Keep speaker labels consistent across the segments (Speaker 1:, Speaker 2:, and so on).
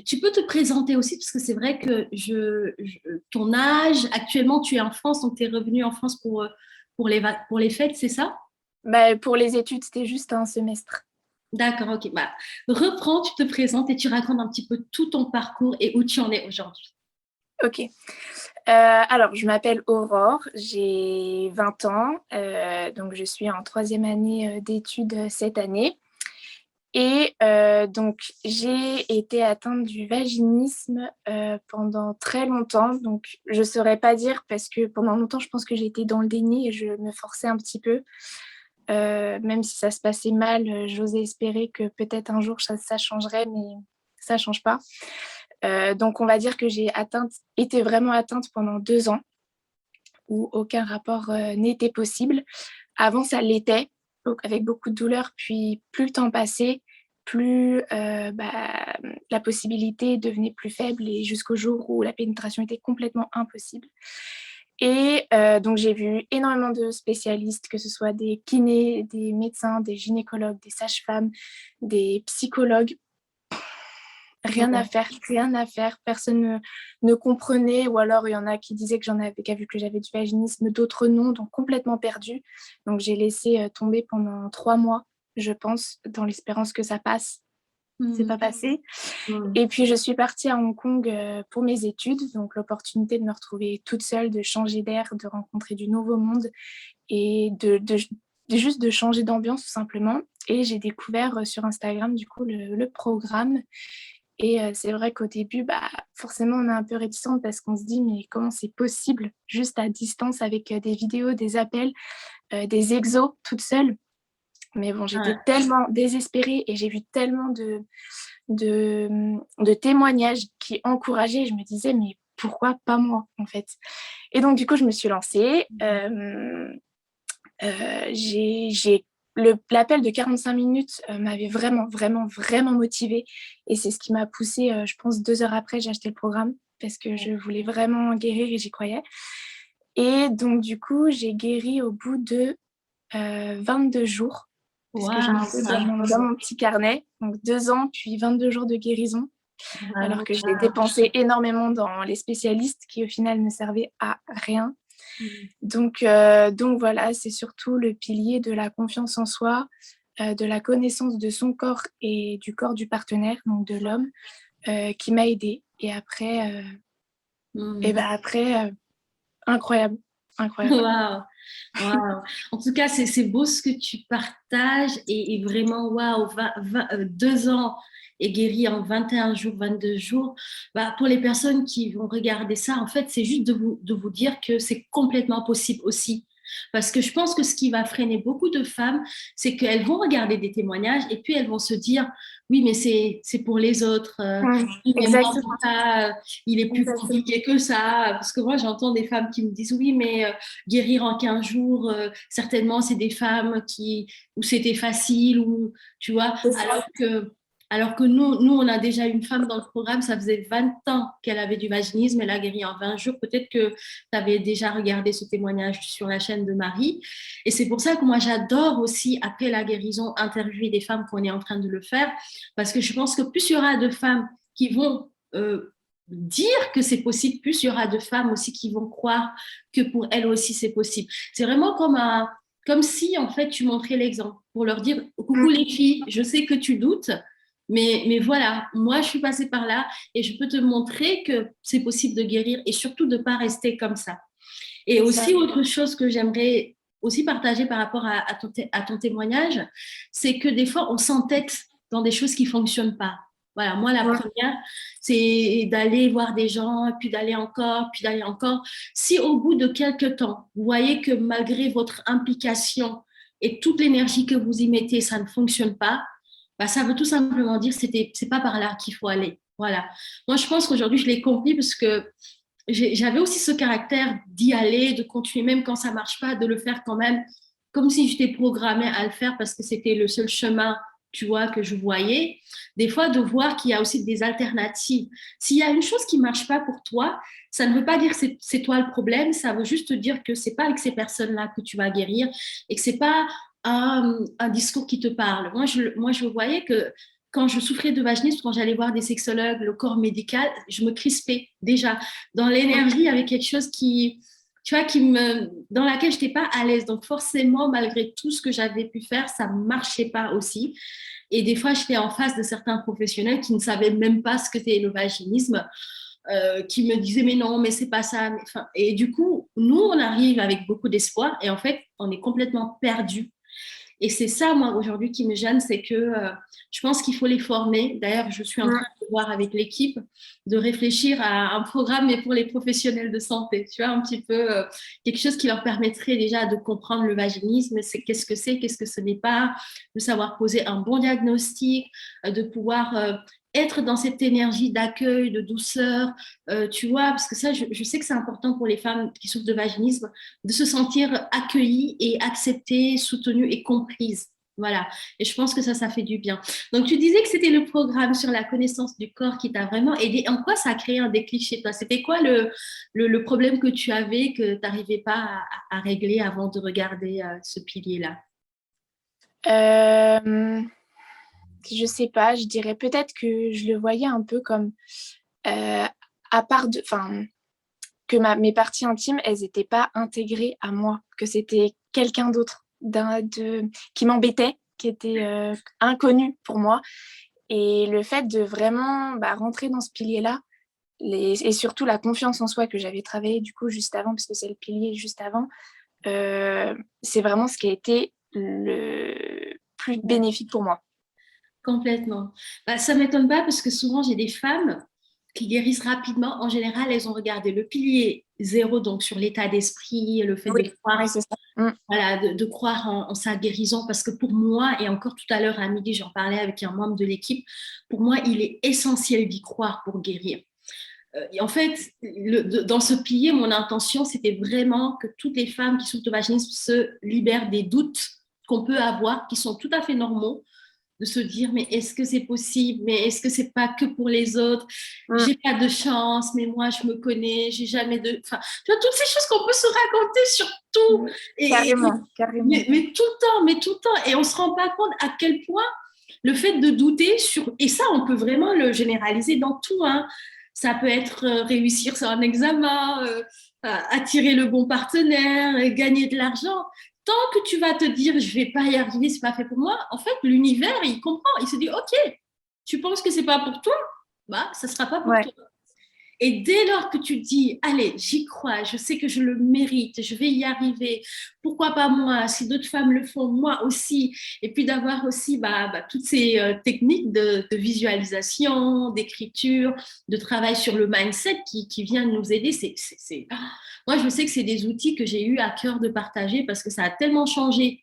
Speaker 1: tu peux te présenter aussi, parce que c'est vrai que ton âge, actuellement, tu es en France, donc tu es revenu en France pour les fêtes, c'est ça?
Speaker 2: Bah, pour les études, c'était juste un semestre.
Speaker 1: D'accord, ok. Bah, reprends, tu te présentes et tu racontes un petit peu tout ton parcours et où tu en es aujourd'hui.
Speaker 2: Ok. Alors, je m'appelle Aurore, j'ai 20 ans, donc je suis en troisième année d'études cette année. Et donc, j'ai été atteinte du vaginisme pendant très longtemps. Donc, je ne saurais pas dire parce que pendant longtemps, je pense que j'ai été dans le déni et je me forçais un petit peu. Même si ça se passait mal, j'osais espérer que peut-être un jour ça changerait, mais ça ne change pas. Donc, on va dire que été vraiment atteinte pendant 2 ans où aucun rapport n'était possible. Avant, ça l'était, donc avec beaucoup de douleur. Puis, plus le temps passait, plus la possibilité devenait plus faible et jusqu'au jour où la pénétration était complètement impossible. Et donc, j'ai vu énormément de spécialistes, que ce soit des kinés, des médecins, des gynécologues, des sages-femmes, des psychologues. Rien à
Speaker 1: Ouais.
Speaker 2: faire, rien à faire. Personne ne comprenait, ou alors il y en a qui disaient que j'en avais, qui a vu que j'avais du vaginisme, d'autres non, donc complètement perdue. Donc j'ai laissé tomber pendant 3 mois, je pense, dans l'espérance que ça passe. C'est
Speaker 1: Hmm.
Speaker 2: pas passé.
Speaker 1: Hmm.
Speaker 2: Et puis je suis partie à Hong Kong pour mes études, donc l'opportunité de me retrouver toute seule, de changer d'air, de rencontrer du nouveau monde et juste de changer d'ambiance tout simplement. Et j'ai découvert sur Instagram du coup le programme. Et c'est vrai qu'au début, bah, forcément, on est un peu réticente parce qu'on se dit, mais comment c'est possible, juste à distance, avec des vidéos, des appels, des exos, toute seule. Mais bon, j'étais
Speaker 1: Ouais.
Speaker 2: tellement désespérée et j'ai vu tellement de, de témoignages qui encourageaient. Je me disais, mais pourquoi pas moi, en fait? Et donc, du coup, je me suis lancée. L'appel de 45 minutes m'avait vraiment, vraiment, vraiment motivée. Et c'est ce qui m'a poussée, je pense, 2 heures après, j'ai acheté le programme parce que je voulais vraiment guérir et j'y croyais. Et donc, du coup, j'ai guéri au bout de 22 jours, parce que j'ai
Speaker 1: Waouh,
Speaker 2: noté dans mon petit carnet. Donc, 2 ans, puis 22 jours de guérison, alors
Speaker 1: vraiment.
Speaker 2: que j'ai dépensé énormément dans les spécialistes qui, au final, ne servaient à rien.
Speaker 1: Hmm.
Speaker 2: Donc voilà, c'est surtout le pilier de la confiance en soi, de la connaissance de son corps et du corps du partenaire, donc de l'homme, qui m'a aidée. Et après,
Speaker 1: Hmm.
Speaker 2: incroyable, incroyable.
Speaker 1: Waouh, waouh. En tout cas, c'est beau ce que tu partages et vraiment, waouh, 2 ans et guéri en 21 jours, 22 jours. Bah, pour les personnes qui vont regarder ça, en fait, c'est juste de vous dire que c'est complètement possible aussi. Parce que je pense que ce qui va freiner beaucoup de femmes, c'est qu'elles vont regarder des témoignages et puis elles vont se dire, oui, mais c'est pour les autres. Oui, mais moi, en tout
Speaker 2: Exactement,
Speaker 1: cas, il est plus
Speaker 2: exactement.
Speaker 1: compliqué que ça. Parce que moi, j'entends des femmes qui me disent, oui, mais guérir en 15 jours, certainement, c'est des femmes où c'était facile, ou, tu vois,
Speaker 2: C'est ça.
Speaker 1: alors que nous, on a déjà une femme dans le programme, ça faisait 20 ans qu'elle avait du vaginisme, elle a guéri en 20 jours. Peut-être que tu avais déjà regardé ce témoignage sur la chaîne de Marie. Et c'est pour ça que moi, j'adore aussi, après la guérison, interviewer des femmes qu'on est en train de le faire, parce que je pense que plus il y aura de femmes qui vont dire que c'est possible, plus il y aura de femmes aussi qui vont croire que pour elles aussi c'est possible. C'est vraiment comme si en fait tu montrais l'exemple pour leur dire coucou les filles, je sais que tu doutes, mais voilà, moi je suis passée par là et je peux te montrer que c'est possible de guérir et surtout de ne pas rester comme ça. Et
Speaker 2: C'est ça.
Speaker 1: aussi autre chose que j'aimerais aussi partager par rapport à ton témoignage, c'est que des fois on s'entête dans des choses qui ne fonctionnent pas. Voilà, moi, la
Speaker 2: Ouais,
Speaker 1: première, c'est d'aller voir des gens, puis d'aller encore, puis d'aller encore. Si au bout de quelques temps, vous voyez que malgré votre implication et toute l'énergie que vous y mettez, ça ne fonctionne pas, bah, ça veut tout simplement dire que c'est pas par là qu'il faut aller. Voilà. Moi, je pense qu'aujourd'hui, je l'ai compris parce que j'avais aussi ce caractère d'y aller, de continuer, même quand ça marche pas, de le faire quand même, comme si j'étais programmée à le faire parce que c'était le seul chemin, tu vois, que je voyais. Des fois, de voir qu'il y a aussi des alternatives. S'il y a une chose qui marche pas pour toi, ça ne veut pas dire que c'est toi le problème, ça veut juste dire que c'est pas avec ces personnes-là que tu vas guérir et que c'est pas un discours qui te parle. Moi, je voyais que quand je souffrais de vaginisme, quand j'allais voir des sexologues, le corps médical, je me crispais déjà dans l'énergie avec quelque chose qui, tu vois, dans laquelle je n'étais pas à l'aise. Donc forcément, malgré tout ce que j'avais pu faire, ça ne marchait pas aussi. Et des fois, j'étais en face de certains professionnels qui ne savaient même pas ce que c'était le vaginisme, qui me disaient mais non, mais c'est pas ça. Enfin, et du coup, nous, on arrive avec beaucoup d'espoir et en fait, on est complètement perdu. Et c'est ça, moi, aujourd'hui, qui me gêne, c'est que je pense qu'il faut les former. D'ailleurs, je suis en train de voir avec l'équipe de réfléchir à un programme, mais pour les professionnels de santé. Tu vois, un petit peu quelque chose qui leur permettrait déjà de comprendre le vaginisme, c'est, qu'est-ce que ce n'est pas, de savoir poser un bon diagnostic, de pouvoir être dans cette énergie d'accueil, de douceur, tu vois, parce que ça, je sais que c'est important pour les femmes qui souffrent de vaginisme, de se sentir accueillies et acceptées, soutenues et comprises. Voilà. Et je pense que ça fait du bien. Donc, tu disais que c'était le programme sur la connaissance du corps qui t'a vraiment aidé. En quoi ça a créé un déclic chez toi? C'était quoi le problème que tu avais, que tu n'arrivais pas à régler avant de regarder ce pilier-là?
Speaker 2: Je sais pas, je dirais peut-être que je le voyais un peu comme à part de, enfin, que mes parties intimes, elles n'étaient pas intégrées à moi, que c'était quelqu'un d'autre qui m'embêtait, qui était inconnu pour moi. Et le fait de vraiment rentrer dans ce pilier-là, et surtout la confiance en soi que j'avais travaillé du coup juste avant, parce que c'est le pilier juste avant, c'est vraiment ce qui a été le plus bénéfique pour moi.
Speaker 1: Complètement. Bah, ça ne m'étonne pas parce que souvent j'ai des femmes qui guérissent rapidement. En général, elles ont regardé le pilier zéro, donc sur l'état d'esprit, le fait
Speaker 2: Oui,
Speaker 1: de croire,
Speaker 2: oui, c'est ça. Mm.
Speaker 1: voilà, de croire en sa guérison. Parce que pour moi, et encore tout à l'heure à midi, j'en parlais avec un membre de l'équipe, pour moi, il est essentiel d'y croire pour guérir. Et en fait, dans ce pilier, mon intention, c'était vraiment que toutes les femmes qui souffrent de vaginisme se libèrent des doutes qu'on peut avoir, qui sont tout à fait normaux, de se dire mais est-ce que c'est possible, mais est-ce que c'est pas que pour les autres,
Speaker 2: Mm.
Speaker 1: j'ai pas de chance, mais moi je me connais, j'ai jamais de, enfin tu vois toutes ces choses qu'on peut se raconter sur tout
Speaker 2: Mm.
Speaker 1: et,
Speaker 2: Carrément, carrément.
Speaker 1: mais tout le temps et on se rend pas compte à quel point le fait de douter sur, et ça on peut vraiment le généraliser dans tout, hein. Ça peut être réussir sur un examen, attirer le bon partenaire, gagner de l'argent. Tant que tu vas te dire je vais pas y arriver, c'est pas fait pour moi, en fait l'univers il comprend, il se dit ok, tu penses que c'est pas pour toi, bah ça sera pas pour
Speaker 2: Ouais.
Speaker 1: toi. Et dès lors que tu dis allez, j'y crois, je sais que je le mérite, je vais y arriver, pourquoi pas moi, si d'autres femmes le font, moi aussi, et puis d'avoir aussi toutes ces techniques de visualisation, d'écriture, de travail sur le mindset qui vient nous aider, moi je sais que c'est des outils que j'ai eu à cœur de partager parce que ça a tellement changé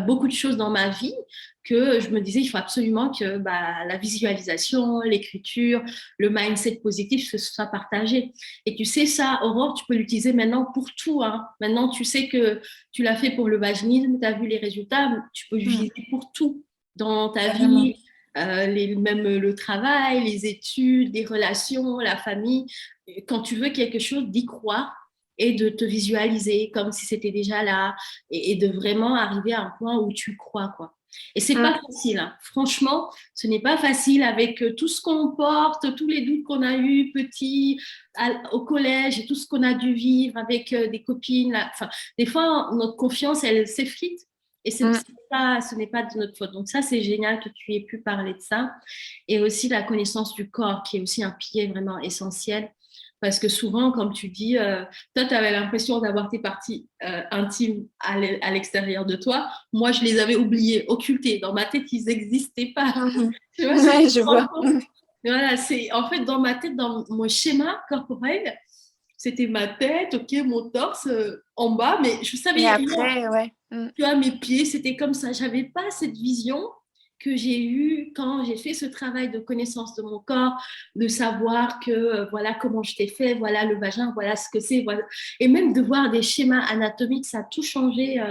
Speaker 1: beaucoup de choses dans ma vie que je me disais il faut absolument que la visualisation, l'écriture, le mindset positif ce soit partagé. Et tu sais ça, Aurore, tu peux l'utiliser maintenant pour tout, hein. Maintenant, tu sais que tu l'as fait pour le vaginisme, tu as vu les résultats, tu peux
Speaker 2: Mm.
Speaker 1: l'utiliser pour tout dans ta
Speaker 2: Carrément.
Speaker 1: vie, même le travail, les études, les relations, la famille. Quand tu veux quelque chose, d'y croire et de te visualiser comme si c'était déjà là et de vraiment arriver à un point où tu crois, quoi. Et c'est
Speaker 2: Mm.
Speaker 1: pas facile, hein. Franchement, ce n'est pas facile avec tout ce qu'on porte, tous les doutes qu'on a eus petits au collège et tout ce qu'on a dû vivre avec des copines. Là. Enfin, des fois, notre confiance, elle s'effrite et
Speaker 2: Mm.
Speaker 1: ce n'est pas de notre faute. Donc ça, c'est génial que tu aies pu parler de ça. Et aussi la connaissance du corps, qui est aussi un pilier vraiment essentiel. Parce que souvent, comme tu dis, toi, tu avais l'impression d'avoir tes parties intimes à l'extérieur de toi. Moi, je les avais oubliées, occultées. Dans ma tête, ils n'existaient pas.
Speaker 2: Mhm.
Speaker 1: Tu vois,
Speaker 2: Ouais, je vois.
Speaker 1: voilà, c'est en fait dans ma tête, dans mon schéma corporel, c'était ma tête, ok, mon torse en bas, mais je
Speaker 2: Et
Speaker 1: savais rien.
Speaker 2: après, ouais. Mm.
Speaker 1: Tu vois, mes pieds, c'était comme ça. J'avais pas cette vision que j'ai eue quand j'ai fait ce travail de connaissance de mon corps, de savoir que voilà comment je t'ai fait, voilà le vagin, voilà ce que c'est, voilà. Et même de voir des schémas anatomiques, ça a tout changé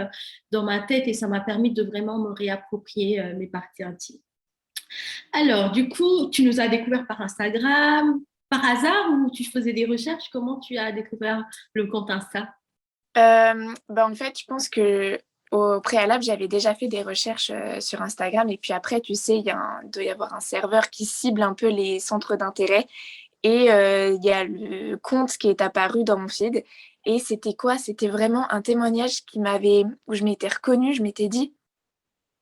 Speaker 1: dans ma tête et ça m'a permis de vraiment me réapproprier mes parties intimes. Alors, du coup, tu nous as découvert par Instagram, par hasard ou tu faisais des recherches? Comment tu as découvert le compte Insta?
Speaker 2: En fait, je pense que au préalable, j'avais déjà fait des recherches sur Instagram. Et puis après, tu sais, il doit y avoir un serveur qui cible un peu les centres d'intérêt. Et il y a le compte qui est apparu dans mon feed. Et c'était quoi? C'était vraiment un témoignage où je m'étais reconnue, je m'étais dit,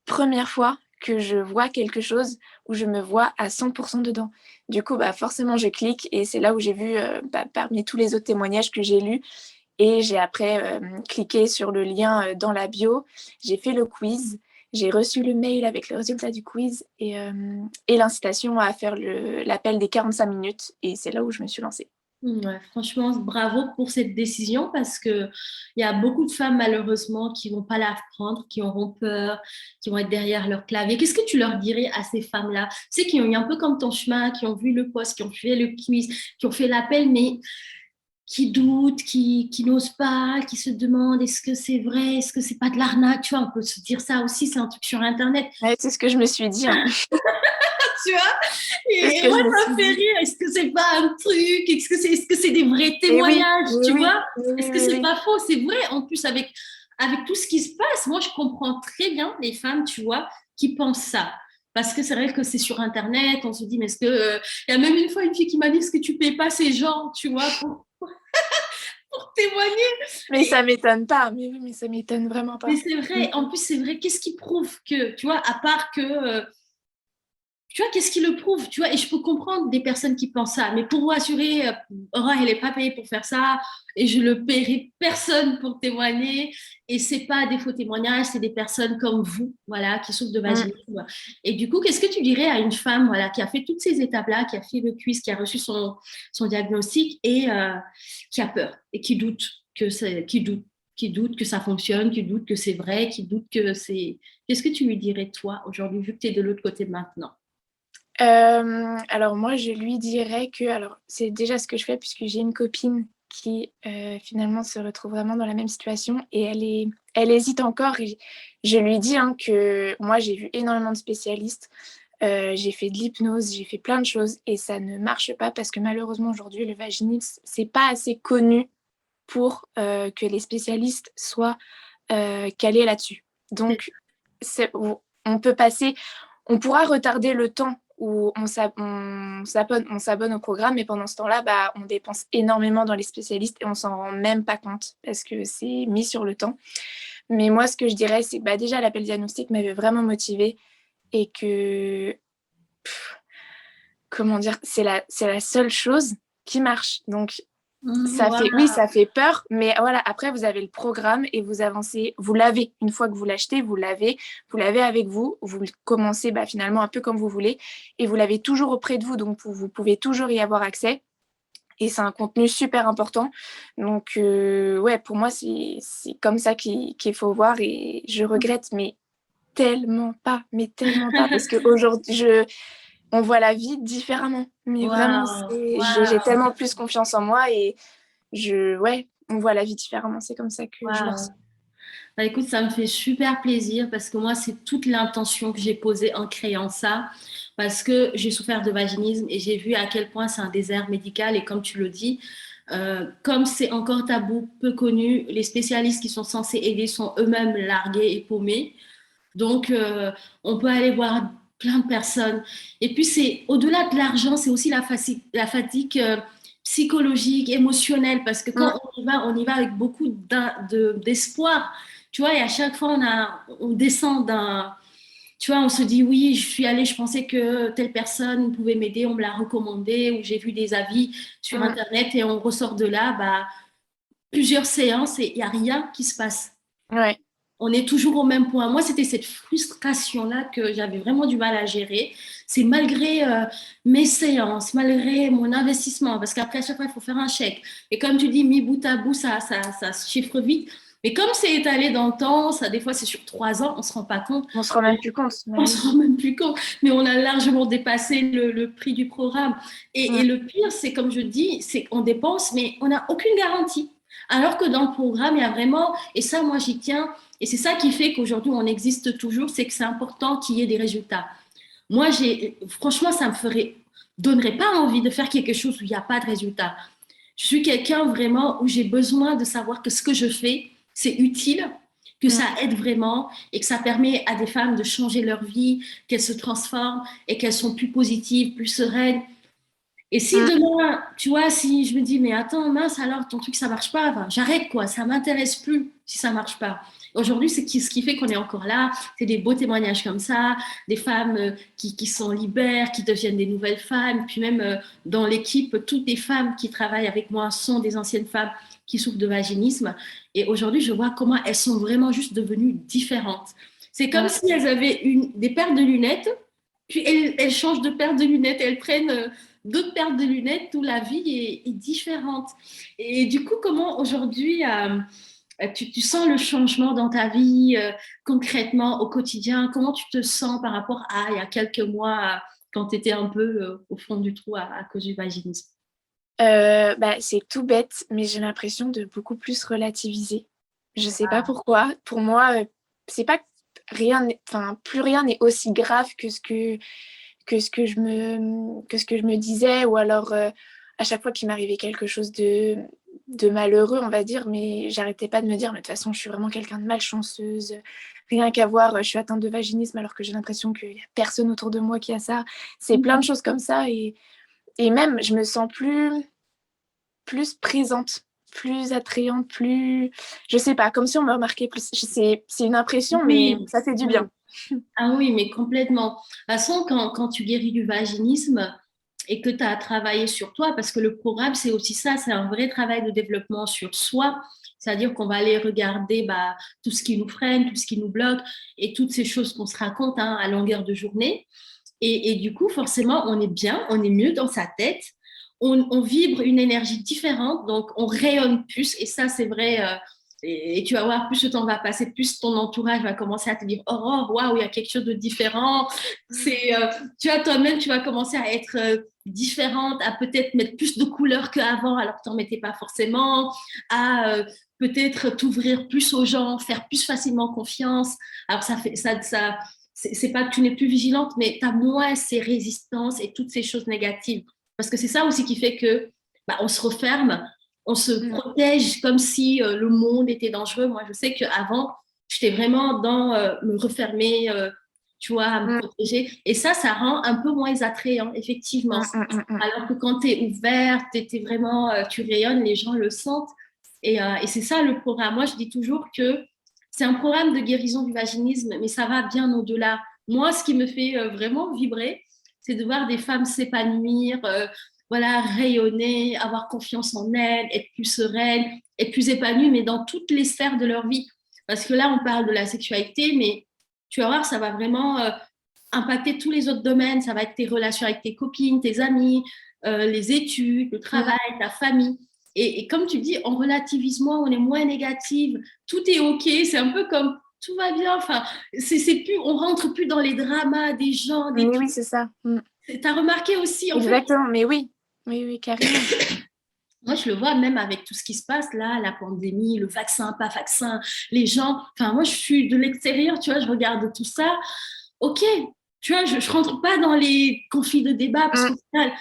Speaker 2: première fois que je vois quelque chose où je me vois à 100% dedans. Du coup, bah, forcément, je clique et c'est là où j'ai vu, parmi tous les autres témoignages que j'ai lus, et j'ai après cliqué sur le lien dans la bio, j'ai fait le quiz, j'ai reçu le mail avec le résultat du quiz et l'incitation à faire l'appel des 45 minutes, et c'est là où je me suis lancée.
Speaker 1: Ouais, franchement, bravo pour cette décision parce que il y a beaucoup de femmes malheureusement qui vont pas la prendre, qui auront peur, qui vont être derrière leur clavier. Qu'est-ce que tu leur dirais à ces femmes-là? Tu sais, qui ont eu un peu comme ton chemin, qui ont vu le post, qui ont fait le quiz, qui ont fait l'appel, mais qui doutent, qui n'osent pas, qui se demandent est-ce que c'est vrai, est-ce que c'est pas de l'arnaque? Tu vois, on peut se dire ça aussi, c'est un truc sur Internet.
Speaker 2: Ouais, c'est ce que je me suis dit, hein.
Speaker 1: Tu vois?
Speaker 2: C'est ce
Speaker 1: Et
Speaker 2: que
Speaker 1: moi,
Speaker 2: je me
Speaker 1: ça me
Speaker 2: suis
Speaker 1: fait
Speaker 2: dit.
Speaker 1: rire. Est-ce que c'est pas un truc? Est-ce que c'est des vrais
Speaker 2: Et oui,
Speaker 1: témoignages?
Speaker 2: oui,
Speaker 1: Tu
Speaker 2: oui,
Speaker 1: vois?
Speaker 2: oui,
Speaker 1: Est-ce
Speaker 2: oui,
Speaker 1: que
Speaker 2: oui,
Speaker 1: c'est
Speaker 2: oui.
Speaker 1: pas faux? C'est vrai. En plus, avec tout ce qui se passe, moi, je comprends très bien les femmes, tu vois, qui pensent ça. Parce que c'est vrai que c'est sur Internet, on se dit, mais est-ce que. Il y a même une fois une fille qui m'a dit, est-ce que tu payes pas ces gens, tu vois, pour témoigner?
Speaker 2: Mais ça m'étonne pas, mais oui, mais ça m'étonne vraiment
Speaker 1: Mais
Speaker 2: pas.
Speaker 1: c'est vrai,
Speaker 2: Mm.
Speaker 1: en plus, c'est vrai, qu'est-ce qui prouve que, tu vois, à part que. Tu vois, qu'est-ce qui le prouve? Tu vois, et je peux comprendre des personnes qui pensent ça, mais pour vous assurer, Aura, elle n'est pas payée pour faire ça, et je ne paierai personne pour témoigner, et c'est pas des faux témoignages, c'est des personnes comme vous, voilà, qui souffrent de
Speaker 2: Mm.
Speaker 1: vaginisme. Et du coup, qu'est-ce que tu dirais à une femme, voilà, qui a fait toutes ces étapes-là, qui a fait le quiz, qui a reçu son diagnostic, et qui a peur, et qui doute que ça fonctionne, qui doute que c'est vrai, qui doute que c'est... Qu'est-ce que tu lui dirais, toi, aujourd'hui, vu que tu es de l'autre côté maintenant?
Speaker 2: Alors moi, je lui dirais que, alors c'est déjà ce que je fais puisque j'ai une copine qui finalement se retrouve vraiment dans la même situation, et elle hésite encore, et je lui dis hein, que moi j'ai vu énormément de spécialistes, j'ai fait de l'hypnose, j'ai fait plein de choses et ça ne marche pas parce que malheureusement aujourd'hui le vaginisme c'est pas assez connu pour que les spécialistes soient calés là-dessus. Donc on peut passer, on pourra retarder le temps où on s'abonne au programme, mais pendant ce temps-là, bah, on dépense énormément dans les spécialistes et on s'en rend même pas compte parce que c'est mis sur le temps. Mais moi, ce que je dirais, c'est que bah, déjà, l'appel diagnostic m'avait vraiment motivée, et que, comment dire, c'est la seule chose qui marche. Donc, oui,
Speaker 1: Voilà.
Speaker 2: ça fait peur, mais voilà, après, vous avez le programme et vous avancez, vous l'avez. Une fois que vous l'achetez, vous l'avez avec vous, vous le commencez bah, finalement un peu comme vous voulez, et vous l'avez toujours auprès de vous, donc vous pouvez toujours y avoir accès. Et c'est un contenu super important. Donc, ouais, pour moi, c'est comme ça qu'il faut voir, et je regrette, mais tellement pas, parce qu'aujourd'hui, on voit la vie différemment. Mais vraiment,
Speaker 1: Waouh,
Speaker 2: j'ai
Speaker 1: waouh,
Speaker 2: tellement plus confiance en moi, et ouais, on voit la vie différemment. C'est comme ça que je le
Speaker 1: waouh.
Speaker 2: ressens.
Speaker 1: Bah, écoute, ça me fait super plaisir parce que moi, c'est toute l'intention que j'ai posée en créant ça. Parce que j'ai souffert de vaginisme et j'ai vu à quel point c'est un désert médical. Et comme tu le dis, comme c'est encore tabou, peu connu, les spécialistes qui sont censés aider sont eux-mêmes largués et paumés. Donc, on peut aller voir plein de personnes. Et puis, c'est au-delà de l'argent, c'est aussi la fatigue psychologique, émotionnelle, parce que
Speaker 2: Mm.
Speaker 1: quand on y va avec beaucoup d'espoir, tu vois, et à chaque fois, on descend d'un, tu vois, on se dit, oui, je suis allée, je pensais que telle personne pouvait m'aider, on me l'a recommandé, ou j'ai vu des avis sur
Speaker 2: Mm.
Speaker 1: Internet, et on ressort de là, bah, plusieurs séances, et il n'y a rien qui se passe.
Speaker 2: Ouais.
Speaker 1: On est toujours au même point. Moi, c'était cette frustration-là que j'avais vraiment du mal à gérer. C'est malgré mes séances, malgré mon investissement, parce qu'après, à chaque fois, il faut faire un chèque. Et comme tu dis, mis bout à bout, ça se chiffre vite. Mais comme c'est étalé dans le temps, ça, des fois, c'est sur 3 ans, on ne se rend pas compte.
Speaker 2: On se rend même plus compte.
Speaker 1: On
Speaker 2: Ouais,
Speaker 1: ne
Speaker 2: oui.
Speaker 1: se rend même plus compte. Mais on a largement dépassé le prix du programme. Et
Speaker 2: Mm.
Speaker 1: le pire, c'est comme je dis, c'est qu'on dépense, mais on n'a aucune garantie. Alors que dans le programme, il y a vraiment, et ça, moi, j'y tiens, et c'est ça qui fait qu'aujourd'hui, on existe toujours, c'est que c'est important qu'il y ait des résultats. Moi, franchement, ça me donnerait pas envie de faire quelque chose où il n'y a pas de résultat. Je suis quelqu'un vraiment où j'ai besoin de savoir que ce que je fais, c'est utile, que ça aide vraiment et que ça permet à des femmes de changer leur vie, qu'elles se transforment et qu'elles sont plus positives, plus sereines. Et si demain, tu vois, si je me dis, mais attends, mince, alors ton truc, ça marche pas, ben, j'arrête, quoi, ça m'intéresse plus si ça marche pas. Aujourd'hui, ce qui fait qu'on est encore là, c'est des beaux témoignages comme ça, des femmes qui s'en libèrent, qui deviennent des nouvelles femmes. Puis même dans l'équipe, toutes les femmes qui travaillent avec moi sont des anciennes femmes qui souffrent de vaginisme. Et aujourd'hui, je vois comment elles sont vraiment juste devenues différentes. C'est comme si elles avaient des paires de lunettes, puis elles changent de paire de lunettes, elles prennent d'autres paires de lunettes où la vie est différente. Et du coup, comment aujourd'hui tu sens le changement dans ta vie concrètement au quotidien? Comment tu te sens par rapport à il y a quelques mois quand tu étais un peu au fond du trou à cause du vaginisme?
Speaker 2: C'est tout bête, mais j'ai l'impression de beaucoup plus relativiser. Je sais pas pourquoi. Pour moi, c'est pas plus rien n'est aussi grave que ce que je me disais, ou alors à chaque fois qu'il m'arrivait quelque chose de malheureux, on va dire, mais j'arrêtais pas de me dire, mais de toute façon, je suis vraiment quelqu'un de malchanceuse. Rien qu'à voir, je suis atteinte de vaginisme alors que j'ai l'impression qu'il y a personne autour de moi qui a ça. C'est plein de choses comme ça, et même, je me sens plus présente, plus attrayante, plus... Je sais pas, comme si on me remarquait plus. C'est une impression, mais
Speaker 1: Oui,
Speaker 2: ça fait du bien.
Speaker 1: ah oui, mais complètement. De toute façon, quand tu guéris du vaginisme et que tu as travaillé sur toi, parce que le programme, c'est aussi ça, c'est un vrai travail de développement sur soi. C'est-à-dire qu'on va aller regarder tout ce qui nous freine, tout ce qui nous bloque et toutes ces choses qu'on se raconte à longueur de journée. Et du coup, forcément, on est bien, on est mieux dans sa tête, on vibre une énergie différente, donc on rayonne plus. Et ça, c'est vrai. Et tu vas voir, plus le temps va passer, plus ton entourage va commencer à te dire, oh, waouh, il y a quelque chose de différent. Tu vois, toi-même, tu vas commencer à être différente, à peut-être mettre plus de couleurs qu'avant, alors que tu n'en mettais pas forcément, à peut-être t'ouvrir plus aux gens, faire plus facilement confiance. Alors, c'est pas que tu n'es plus vigilante, mais tu as moins ces résistances et toutes ces choses négatives. Parce que c'est ça aussi qui fait que on se referme, on se protège comme si le monde était dangereux. Moi, je sais qu'avant, j'étais vraiment dans me refermer, tu vois, à me protéger. Et ça rend un peu moins attrayant, effectivement. Alors que quand tu es ouverte, t'es vraiment, tu rayonnes, les gens le sentent. Et c'est ça le programme. Moi, je dis toujours que c'est un programme de guérison du vaginisme, mais ça va bien au-delà. Moi, ce qui me fait vraiment vibrer, c'est de voir des femmes s'épanouir, voilà, rayonner, avoir confiance en elles, être plus sereines, être plus épanouies, mais dans toutes les sphères de leur vie. Parce que là, on parle de la sexualité, mais tu vas voir, ça va vraiment impacter tous les autres domaines. Ça va être tes relations avec tes copines, tes amis, les études, le travail, ta famille. Et comme tu dis, on relativise moins, on est moins négative, tout est OK, c'est un peu comme tout va bien. Enfin, c'est plus, on rentre plus dans les dramas des gens, des
Speaker 2: Oui, c'est ça.
Speaker 1: Tu as remarqué aussi, en fait,
Speaker 2: Exactement, mais oui, carrément.
Speaker 1: moi je le vois même avec tout ce qui se passe là, la pandémie, le vaccin, pas vaccin, les gens, enfin moi je suis de l'extérieur, tu vois, je regarde tout ça, ok, tu vois, je rentre pas dans les conflits de débat parce qu'au final,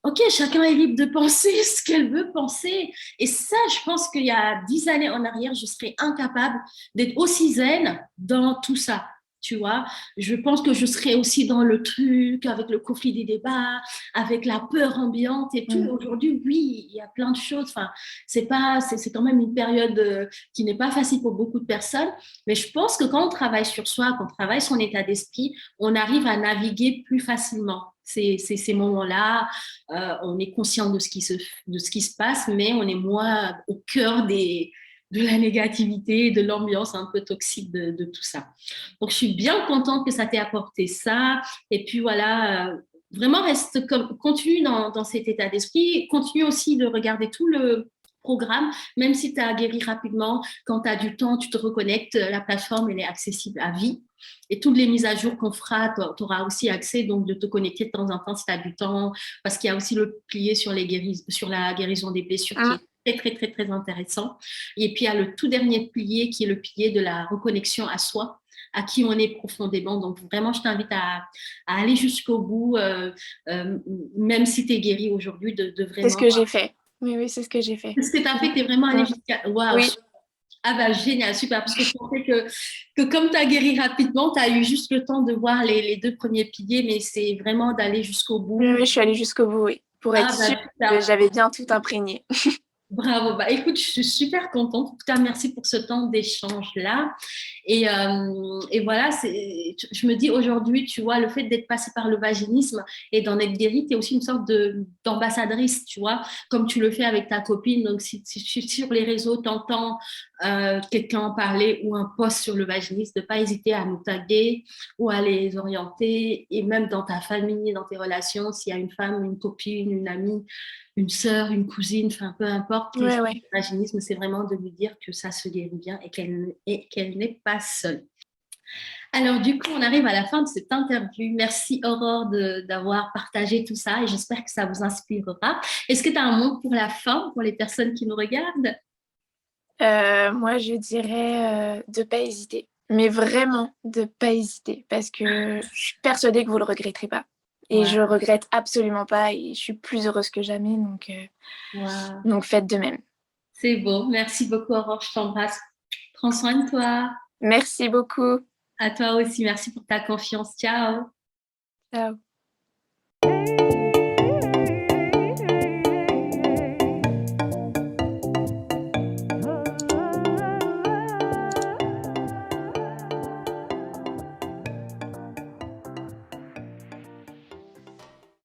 Speaker 1: ok, chacun est libre de penser ce qu'elle veut penser. Et ça, je pense qu'il y a 10 années en arrière, je serais incapable d'être aussi zen dans tout ça. Tu vois, je pense que je serais aussi dans le truc avec le conflit des débats, avec la peur ambiante et tout. Aujourd'hui, oui, il y a plein de choses. Enfin, c'est quand même une période qui n'est pas facile pour beaucoup de personnes. Mais je pense que quand on travaille sur soi, quand on travaille son état d'esprit, on arrive à naviguer plus facilement ces moments-là. On est conscient de ce qui se passe, mais on est moins au cœur de la négativité, de l'ambiance un peu toxique de tout ça. Donc, je suis bien contente que ça t'ait apporté ça. Et puis voilà, vraiment continue dans cet état d'esprit. Continue aussi de regarder tout le programme, même si tu as guéri rapidement, quand tu as du temps, tu te reconnectes, la plateforme, elle est accessible à vie. Et toutes les mises à jour qu'on fera, tu auras aussi accès donc de te connecter de temps en temps si tu as du temps, parce qu'il y a aussi le pilier sur la guérison des blessures qui est très, très, très, très intéressant. Et puis, il y a le tout dernier pilier qui est le pilier de la reconnexion à soi, à qui on est profondément. Donc, vraiment, je t'invite à aller jusqu'au bout, même si tu es guéri aujourd'hui, de vraiment...
Speaker 2: C'est ce que j'ai fait. Oui, c'est ce que j'ai fait.
Speaker 1: Ce que tu as fait, tu es vraiment allé jusqu'à... Waouh,
Speaker 2: Oui.
Speaker 1: Ah bah génial, super, parce que je pensais que comme tu as guéri rapidement, tu as eu juste le temps de voir les deux premiers piliers, mais c'est vraiment d'aller jusqu'au
Speaker 2: Oui,
Speaker 1: bout.
Speaker 2: oui, je suis allée jusqu'au bout, oui, pour être
Speaker 1: Ah
Speaker 2: sûre
Speaker 1: bah
Speaker 2: que
Speaker 1: super.
Speaker 2: j'avais bien tout imprégné.
Speaker 1: Bravo, bah écoute, je suis super contente. En tout cas, merci pour ce temps d'échange-là. Et voilà, je me dis aujourd'hui, tu vois, le fait d'être passé par le vaginisme et d'en être guérie, tu es aussi une sorte d'ambassadrice, tu vois, comme tu le fais avec ta copine. Donc, si sur les réseaux, tu entends quelqu'un en parler ou un post sur le vaginisme, de ne pas hésiter à nous taguer ou à les orienter. Et même dans ta famille, dans tes relations, s'il y a une femme, une copine, une amie, une sœur, une cousine, enfin peu importe, qui est
Speaker 2: Ouais, ouais.
Speaker 1: vaginisme, c'est vraiment de lui dire que ça se guérit bien et qu'elle n'est pas seule. Alors du coup, on arrive à la fin de cette interview. Merci Aurore d'avoir partagé tout ça et j'espère que ça vous inspirera. Est-ce que tu as un mot pour la fin, pour les personnes qui nous regardent?
Speaker 2: Moi, je dirais de ne pas hésiter. Mais vraiment, de ne pas hésiter. Parce que je suis persuadée que vous ne le regretterez pas. Et
Speaker 1: Ouais,
Speaker 2: je regrette absolument pas. Et je suis plus heureuse que jamais.
Speaker 1: ouais.
Speaker 2: Donc faites de même.
Speaker 1: C'est beau. Merci beaucoup Aurore, je t'embrasse. Prends soin de toi.
Speaker 2: Merci beaucoup.
Speaker 1: À toi aussi, merci pour ta confiance. Ciao.
Speaker 2: Ciao.